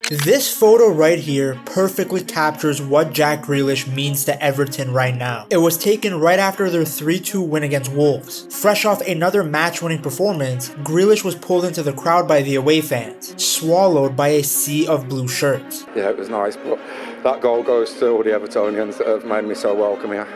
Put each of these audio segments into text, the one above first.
This photo right here perfectly captures what Jack Grealish means to Everton right now. It was taken right after their 3-2 win against Wolves. Fresh off another match-winning performance, Grealish was pulled into the crowd by the away fans, swallowed by a sea of blue shirts. Yeah, it was nice, but that goal goes to all the Evertonians that have made me so welcome here.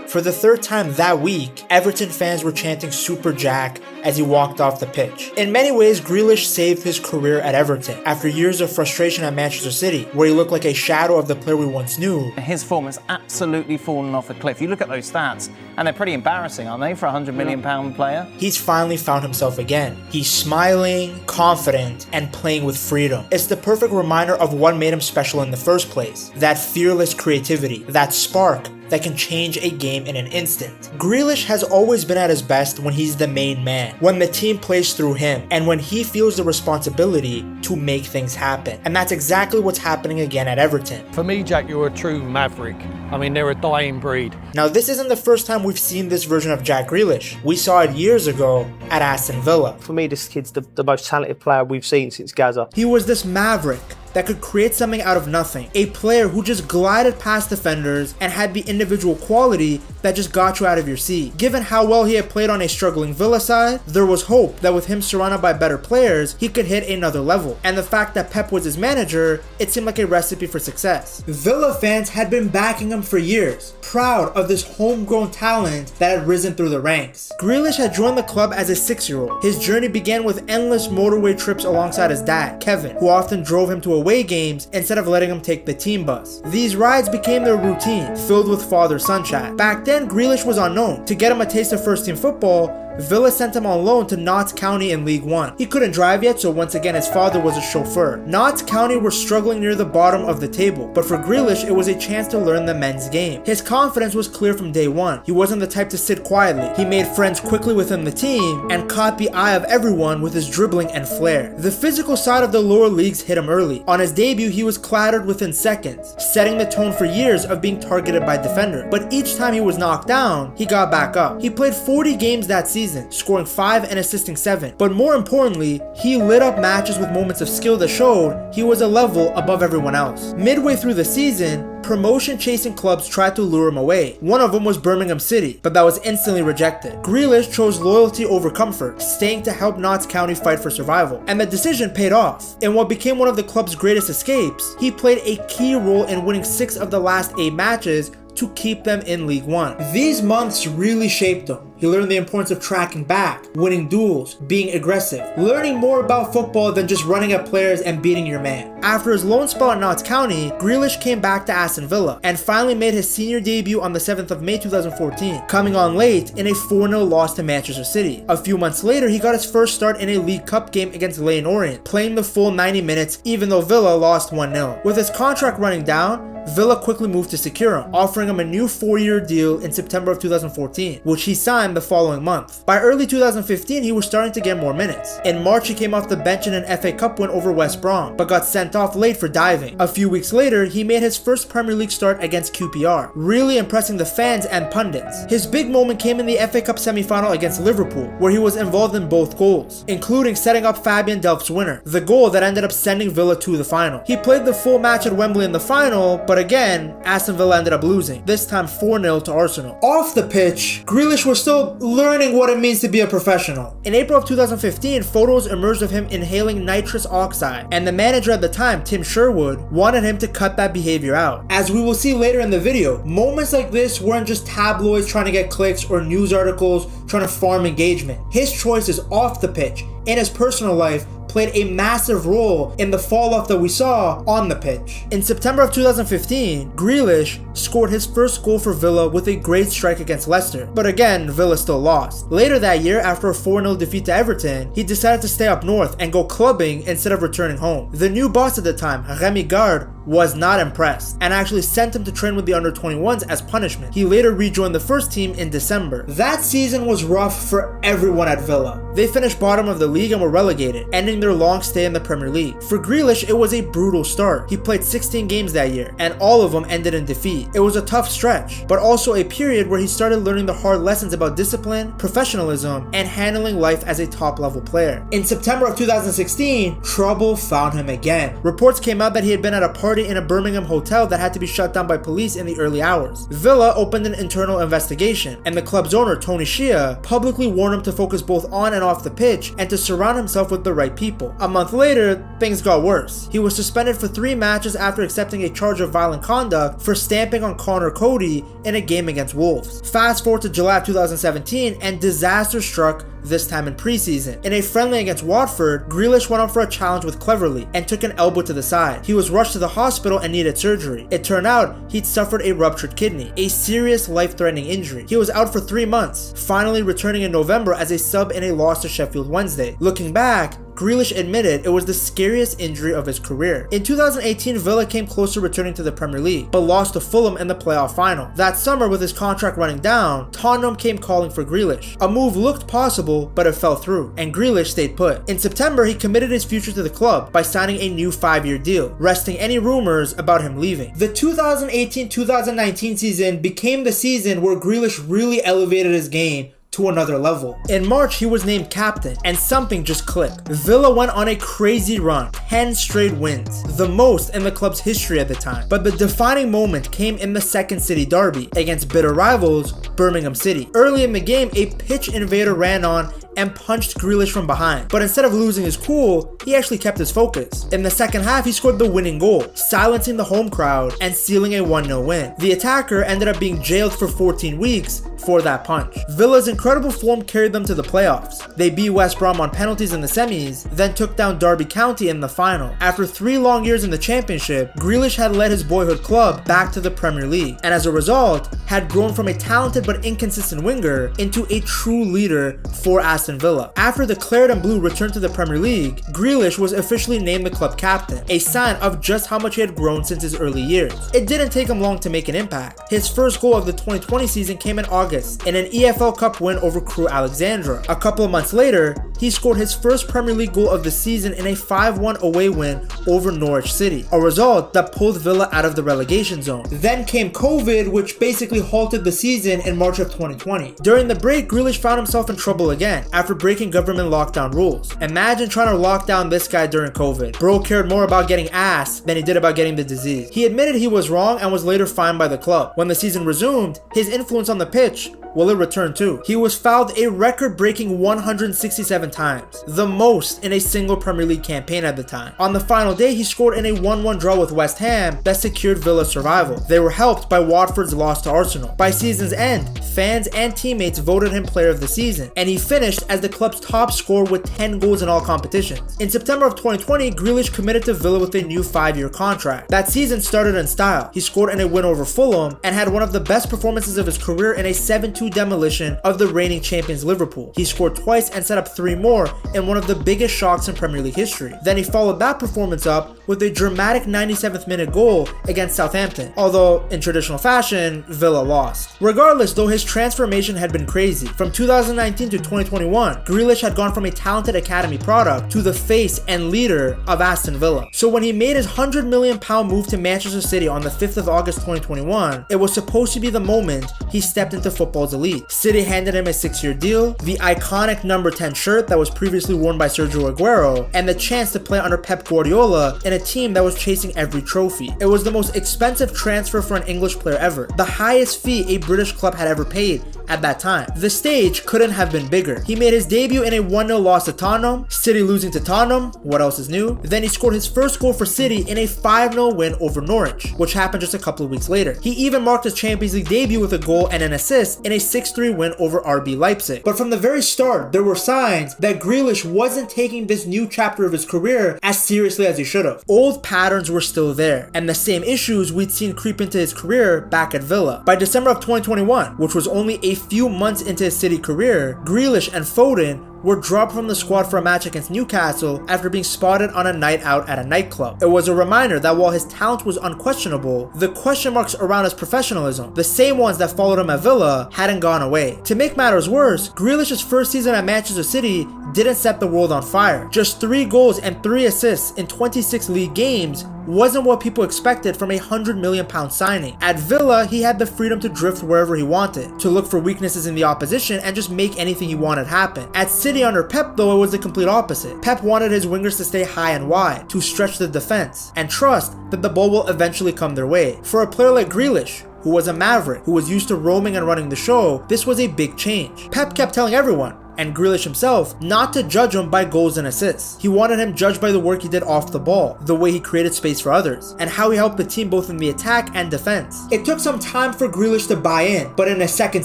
For the third time that week, Everton fans were chanting Super Jack as he walked off the pitch. In many ways, Grealish saved his career at Everton after years of frustration at Manchester City, where he looked like a shadow of the player we once knew. His form has absolutely fallen off a cliff. You look at those stats, and they're pretty embarrassing, aren't they, for a £100 million player? He's finally found himself again. He's smiling, confident, and playing with freedom. It's the perfect reminder of what made him special in the first place. That fearless creativity, that spark that can change a game in an instant. Grealish has always been at his best when he's the main man, when the team plays through him, and when he feels the responsibility to make things happen. And that's exactly what's happening again at Everton. For me, Jack, you're a true maverick. I mean, they're a dying breed. Now, this isn't the first time we've seen this version of Jack Grealish. We saw it years ago at Aston Villa. For me, this kid's the most talented player we've seen since Gaza. He was this maverick that could create something out of nothing. A player who just glided past defenders and had the individual quality that just got you out of your seat. Given how well he had played on a struggling Villa side, there was hope that with him surrounded by better players, he could hit another level. And the fact that Pep was his manager, it seemed like a recipe for success. Villa fans had been backing him for years, proud of this homegrown talent that had risen through the ranks. Grealish had joined the club as a 6-year-old. His journey began with endless motorway trips alongside his dad, Kevin, who often drove him to away games instead of letting him take the team bus. These rides became their routine, filled with father-son chat. Back then, Grealish was unknown. To get him a taste of first-team football, Villa sent him on loan to Notts County in League One. He couldn't drive yet, so once again his father was a chauffeur. Notts County were struggling near the bottom of the table, but for Grealish it was a chance to learn the men's game. His confidence was clear from day one. He wasn't the type to sit quietly. He made friends quickly within the team and caught the eye of everyone with his dribbling and flair. The physical side of the lower leagues hit him early. On his debut, he was clattered within seconds, setting the tone for years of being targeted by defenders. But each time he was knocked down, he got back up. He played 40 games that season, scoring 5 and assisting 7. But more importantly, he lit up matches with moments of skill that showed he was a level above everyone else. Midway through the season, promotion-chasing clubs tried to lure him away. One of them was Birmingham City, but that was instantly rejected. Grealish chose loyalty over comfort, staying to help Notts County fight for survival. And the decision paid off. In what became one of the club's greatest escapes, he played a key role in winning 6 of the last 8 matches to keep them in League One. These months really shaped him. He learned the importance of tracking back, winning duels, being aggressive, learning more about football than just running at players and beating your man. After his loan spell at Notts County, Grealish came back to Aston Villa and finally made his senior debut on the 7th of May 2014, coming on late in a 4-0 loss to Manchester City. A few months later, he got his first start in a League Cup game against Leyton Orient, playing the full 90 minutes even though Villa lost 1-0. With his contract running down, Villa quickly moved to secure him, offering him a new 4-year deal in September of 2014, which he signed the following month. By early 2015, he was starting to get more minutes. In March, he came off the bench in an FA Cup win over West Brom, but got sent off late for diving. A few weeks later, he made his first Premier League start against QPR, really impressing the fans and pundits. His big moment came in the FA Cup semi-final against Liverpool, where he was involved in both goals, including setting up Fabian Delph's winner, the goal that ended up sending Villa to the final. He played the full match at Wembley in the final, but again, Aston Villa ended up losing, this time 4-0 to Arsenal. Off the pitch, Grealish was still learning what it means to be a professional. In April of 2015, photos emerged of him inhaling nitrous oxide, and the manager at the time, Tim Sherwood, wanted him to cut that behavior out. As we will see later in the video, moments like this weren't just tabloids trying to get clicks or news articles trying to farm engagement. His choices off the pitch, in his personal life, played a massive role in the fall-off that we saw on the pitch. In September of 2015, Grealish scored his first goal for Villa with a great strike against Leicester, but again, Villa still lost. Later that year, after a 4-0 defeat to Everton, he decided to stay up north and go clubbing instead of returning home. The new boss at the time, Rémi Garde, was not impressed and actually sent him to train with the under-21s as punishment. He later rejoined the first team in December. That season was rough for everyone at Villa. They finished bottom of the league and were relegated, ending their long stay in the Premier League. For Grealish, it was a brutal start. He played 16 games that year, and all of them ended in defeat. It was a tough stretch, but also a period where he started learning the hard lessons about discipline, professionalism, and handling life as a top-level player. In September of 2016, trouble found him again. Reports came out that he had been at a party in a Birmingham hotel that had to be shut down by police in the early hours. Villa opened an internal investigation, and the club's owner, Tony Shea, publicly warned him to focus both on and off the pitch and to surround himself with the right people. A month later, things got worse. He was suspended for 3 matches after accepting a charge of violent conduct for stamping on Connor Cody in a game against Wolves. Fast forward to July of 2017, and disaster struck, this time in preseason. In a friendly against Watford, Grealish went up for a challenge with Cleverly and took an elbow to the side. He was rushed to the hospital and needed surgery. It turned out he'd suffered a ruptured kidney, a serious life-threatening injury. He was out for 3 months, finally returning in November as a sub in a loss to Sheffield Wednesday. Looking back, Grealish admitted it was the scariest injury of his career. In 2018, Villa came close to returning to the Premier League, but lost to Fulham in the playoff final. That summer, with his contract running down, Tottenham came calling for Grealish. A move looked possible, but it fell through, and Grealish stayed put. In September, he committed his future to the club by signing a new 5-year deal, resting any rumors about him leaving. The 2018-2019 season became the season where Grealish really elevated his game to another level. In March, he was named captain, and something just clicked. Villa went on a crazy run, 10 straight wins, the most in the club's history at the time. But the defining moment came in the second city derby against bitter rivals, Birmingham City. Early in the game, a pitch invader ran on and punched Grealish from behind. But instead of losing his cool, he actually kept his focus. In the second half, he scored the winning goal, silencing the home crowd and sealing a 1-0 win. The attacker ended up being jailed for 14 weeks for that punch. Villa's incredible form carried them to the playoffs. They beat West Brom on penalties in the semis, then took down Derby County in the final. After 3 long years in the championship, Grealish had led his boyhood club back to the Premier League, and as a result, had grown from a talented but inconsistent winger into a true leader for Aston Villa. After the Claret and Blue returned to the Premier League, Grealish was officially named the club captain, a sign of just how much he had grown since his early years. It didn't take him long to make an impact. His first goal of the 2020 season came in August in an EFL Cup win over Crewe Alexandra. A couple of months later, he scored his first Premier League goal of the season in a 5-1 away win over Norwich City, a result that pulled Villa out of the relegation zone. Then came COVID, which basically halted the season in March of 2020. During the break, Grealish found himself in trouble again after breaking government lockdown rules. Imagine trying to lock down this guy during COVID. Bro cared more about getting ass than he did about getting the disease. He admitted he was wrong and was later fined by the club. When the season resumed, his influence on the pitch, well, it returned too. He was fouled a record-breaking 167 times, the most in a single Premier League campaign at the time. On the final day, he scored in a 1-1 draw with West Ham that secured Villa's survival. They were helped by Watford's loss to Arsenal. By season's end, fans and teammates voted him player of the season, and he finished as the club's top scorer with 10 goals in all competitions. In September of 2020, Grealish committed to Villa with a new 5-year contract. That season started in style. He scored in a win over Fulham and had one of the best performances of his career in a 7-2 demolition of the reigning champions Liverpool. He scored twice and set up 3 more in one of the biggest shocks in Premier League history. Then he followed that performance up with a dramatic 97th minute goal against Southampton, although in traditional fashion, Villa lost. Regardless, though, his transformation had been crazy. From 2019 to 2021, Grealish had gone from a talented academy product to the face and leader of Aston Villa. So when he made his £100 million move to Manchester City on the 5th of August 2021, it was supposed to be the moment he stepped into football's elite. City handed him a 6-year deal, the iconic number 10 shirt that was previously worn by Sergio Aguero, and the chance to play under Pep Guardiola in a team that was chasing every trophy. It was the most expensive transfer for an English player ever, the highest fee a British club had ever paid at that time. The stage couldn't have been bigger. He made his debut in a 1-0 loss to Tottenham, City losing to Tottenham, what else is new? Then he scored his first goal for City in a 5-0 win over Norwich, which happened just a couple of weeks later. He even marked his Champions League debut with a goal and an assist in a 6-3 win over RB Leipzig. But from the very start, there were signs that Grealish wasn't taking this new chapter of his career as seriously as he should have. Old patterns were still there, and the same issues we'd seen creep into his career back at Villa. By December of 2021, which was only a few months into his City career, Grealish and Foden were dropped from the squad for a match against Newcastle after being spotted on a night out at a nightclub. It was a reminder that while his talent was unquestionable, the question marks around his professionalism, the same ones that followed him at Villa, hadn't gone away. To make matters worse, Grealish's first season at Manchester City didn't set the world on fire. Just 3 goals and 3 assists in 26 league games wasn't what people expected from a £100 million signing. At Villa, he had the freedom to drift wherever he wanted, to look for weaknesses in the opposition and just make anything he wanted happen. At City under Pep though, it was the complete opposite. Pep wanted his wingers to stay high and wide, to stretch the defense, and trust that the ball will eventually come their way. For a player like Grealish, who was a maverick, who was used to roaming and running the show, this was a big change. Pep kept telling everyone, and Grealish himself, not to judge him by goals and assists. He wanted him judged by the work he did off the ball, the way he created space for others, and how he helped the team both in the attack and defense. It took some time for Grealish to buy in, but in his second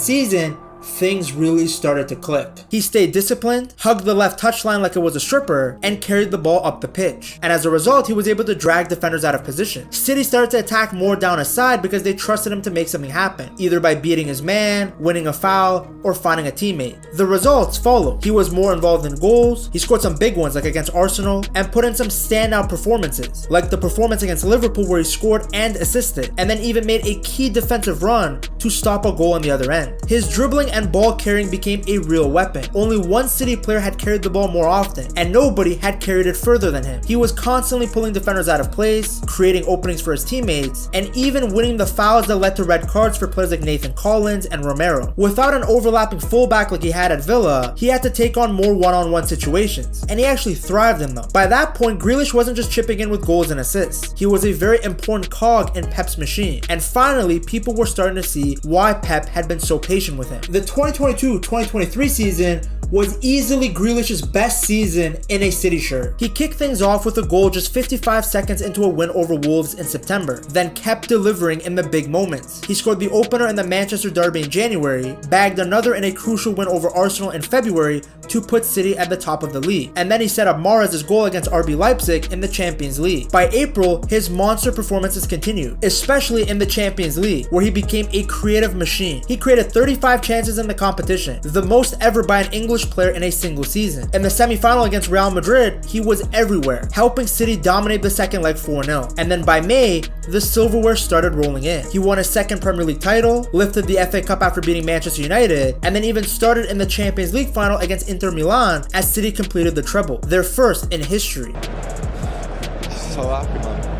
season, things really started to click. He stayed disciplined, hugged the left touchline like it was a stripper, and carried the ball up the pitch. And as a result, he was able to drag defenders out of position. City started to attack more down his side because they trusted him to make something happen, either by beating his man, winning a foul, or finding a teammate. The results followed. He was more involved in goals, he scored some big ones like against Arsenal, and put in some standout performances, like the performance against Liverpool where he scored and assisted, and then even made a key defensive run to stop a goal on the other end. His dribbling and ball carrying became a real weapon. Only one City player had carried the ball more often, and nobody had carried it further than him. He was constantly pulling defenders out of place, creating openings for his teammates, and even winning the fouls that led to red cards for players like Nathan Collins and Romero. Without an overlapping fullback like he had at Villa, he had to take on more one-on-one situations, and he actually thrived in them. By that point, Grealish wasn't just chipping in with goals and assists. He was a very important cog in Pep's machine, and finally, people were starting to see why Pep had been so patient with him. The 2022-2023 season was easily Grealish's best season in a City shirt. He kicked things off with a goal just 55 seconds into a win over Wolves in September, then kept delivering in the big moments. He scored the opener in the Manchester derby in January, bagged another in a crucial win over Arsenal in February to put City at the top of the league, and then he set up Mahrez's goal against RB Leipzig in the Champions League. By April, his monster performances continued, especially in the Champions League, where he became a creative machine. He created 35 chances in the competition, the most ever by an English player in a single season. In the semi-final against Real Madrid, he was everywhere, helping City dominate the second leg 4-0. And then by May, the silverware started rolling in. He won his second Premier League title, lifted the FA Cup after beating Manchester United, and then even started in the Champions League final against Inter Milan as City completed the treble, their first in history. So happy, man.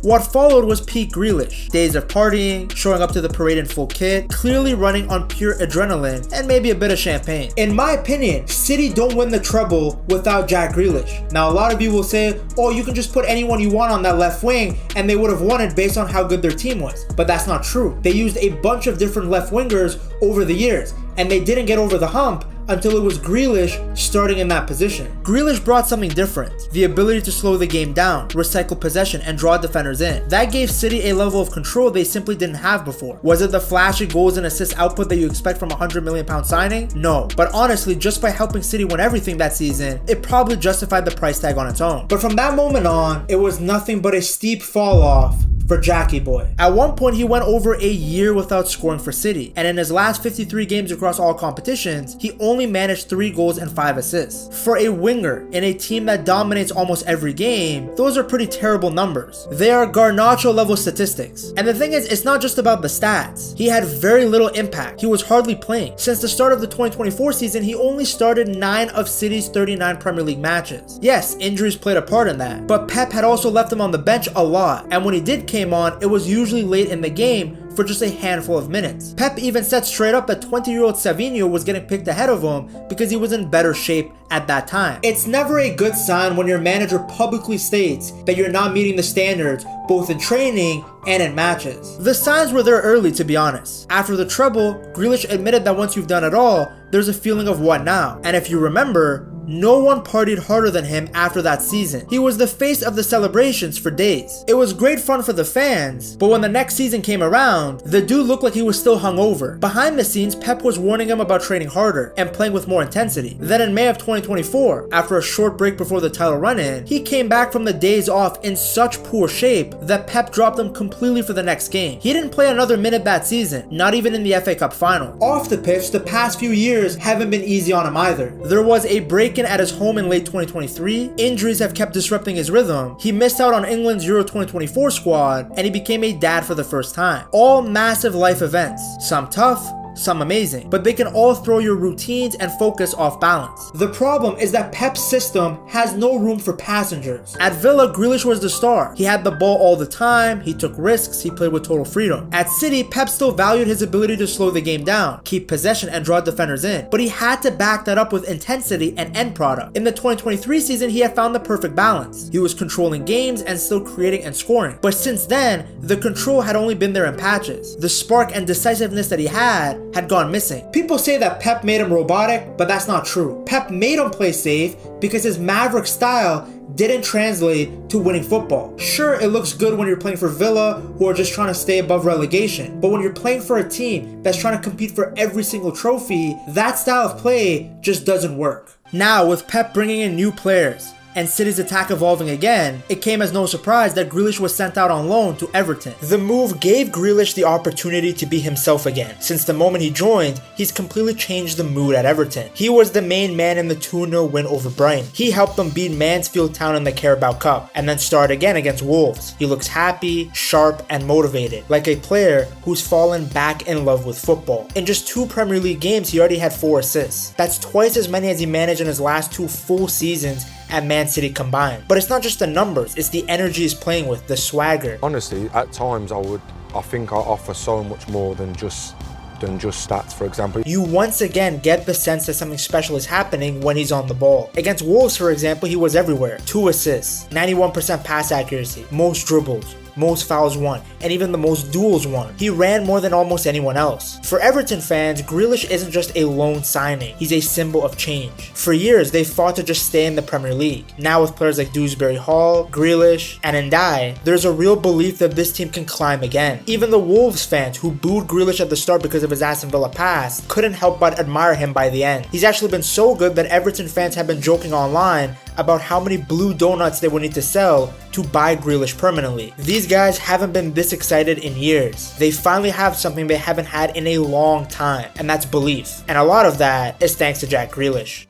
What followed was peak Grealish. Days of partying, showing up to the parade in full kit, clearly running on pure adrenaline, and maybe a bit of champagne. In my opinion, City don't win the treble without Jack Grealish. Now a lot of you will say, oh, you can just put anyone you want on that left wing and they would have won it based on how good their team was. But that's not true. They used a bunch of different left wingers over the years, and they didn't get over the hump until it was Grealish starting in that position. Grealish brought something different, the ability to slow the game down, recycle possession, and draw defenders in. That gave City a level of control they simply didn't have before. Was it the flashy goals and assists output that you expect from a £100 million signing? No, but honestly, just by helping City win everything that season, it probably justified the price tag on its own. But from that moment on, it was nothing but a steep fall off for Jackie Boy. At one point, he went over a year without scoring for City, and in his last 53 games across all competitions, he only managed 3 goals and 5 assists. For a winger in a team that dominates almost every game, those are pretty terrible numbers. They are Garnacho level statistics. And the thing is, it's not just about the stats. He had very little impact. He was hardly playing. Since the start of the 2024 season, he only started 9 of City's 39 Premier League matches. Yes, injuries played a part in that, but Pep had also left him on the bench a lot, and when he did came on, it was usually late in the game for just a handful of minutes. Pep even said straight up that 20-year-old Savinho was getting picked ahead of him because he was in better shape at that time. It's never a good sign when your manager publicly states that you're not meeting the standards both in training and in matches. The signs were there early, to be honest. After the treble, Grealish admitted that once you've done it all, there's a feeling of what now? And if you remember, No one partied harder than him after that season. He was the face of the celebrations for days. It was great fun for the fans, but when the next season came around, the dude looked like he was still hungover. Behind the scenes, Pep was warning him about training harder and playing with more intensity. Then in May of 2024, after a short break before the title run-in, he came back from the days off in such poor shape that Pep dropped him completely for the next game. He didn't play another minute that season, not even in the FA Cup final. Off the pitch, the past few years haven't been easy on him either. There was a break-in at his home in late 2023, injuries have kept disrupting his rhythm, he missed out on England's Euro 2024 squad, and he became a dad for the first time. All massive life events, some tough, some amazing, but they can all throw your routines and focus off balance. The problem is that Pep's system has no room for passengers. At Villa, Grealish was the star. He had the ball all the time, he took risks, he played with total freedom. At City, Pep still valued his ability to slow the game down, keep possession and draw defenders in, but he had to back that up with intensity and end product. In the 2023 season, he had found the perfect balance. He was controlling games and still creating and scoring, but since then, the control had only been there in patches. The spark and decisiveness that he had gone missing. People say that Pep made him robotic, but that's not true. Pep made him play safe because his maverick style didn't translate to winning football. Sure, it looks good when you're playing for Villa, who are just trying to stay above relegation, but when you're playing for a team that's trying to compete for every single trophy, that style of play just doesn't work. Now, with Pep bringing in new players, and City's attack evolving again, it came as no surprise that Grealish was sent out on loan to Everton. The move gave Grealish the opportunity to be himself again. Since the moment he joined, he's completely changed the mood at Everton. He was the main man in the 2-0 win over Brighton. He helped them beat Mansfield Town in the Carabao Cup, and then start again against Wolves. He looks happy, sharp, and motivated, like a player who's fallen back in love with football. In just 2 Premier League games, he already had 4 assists. That's twice as many as he managed in his last 2 full seasons at Man City combined. But it's not just the numbers, it's the energy he's playing with, the swagger. Honestly, at times I think I offer so much more than just stats, for example. You once again get the sense that something special is happening when he's on the ball. Against Wolves, for example, he was everywhere. 2 assists, 91% pass accuracy, most dribbles, most fouls won, and even the most duels won. He ran more than almost anyone else. For Everton fans, Grealish isn't just a loan signing, he's a symbol of change. For years, they fought to just stay in the Premier League. Now with players like Dewsbury Hall, Grealish, and Ndiaye, there's a real belief that this team can climb again. Even the Wolves fans, who booed Grealish at the start because of his Aston Villa past, couldn't help but admire him by the end. He's actually been so good that Everton fans have been joking online about how many blue donuts they would need to sell to buy Grealish permanently. These guys haven't been this excited in years. They finally have something they haven't had in a long time, and that's belief. And a lot of that is thanks to Jack Grealish.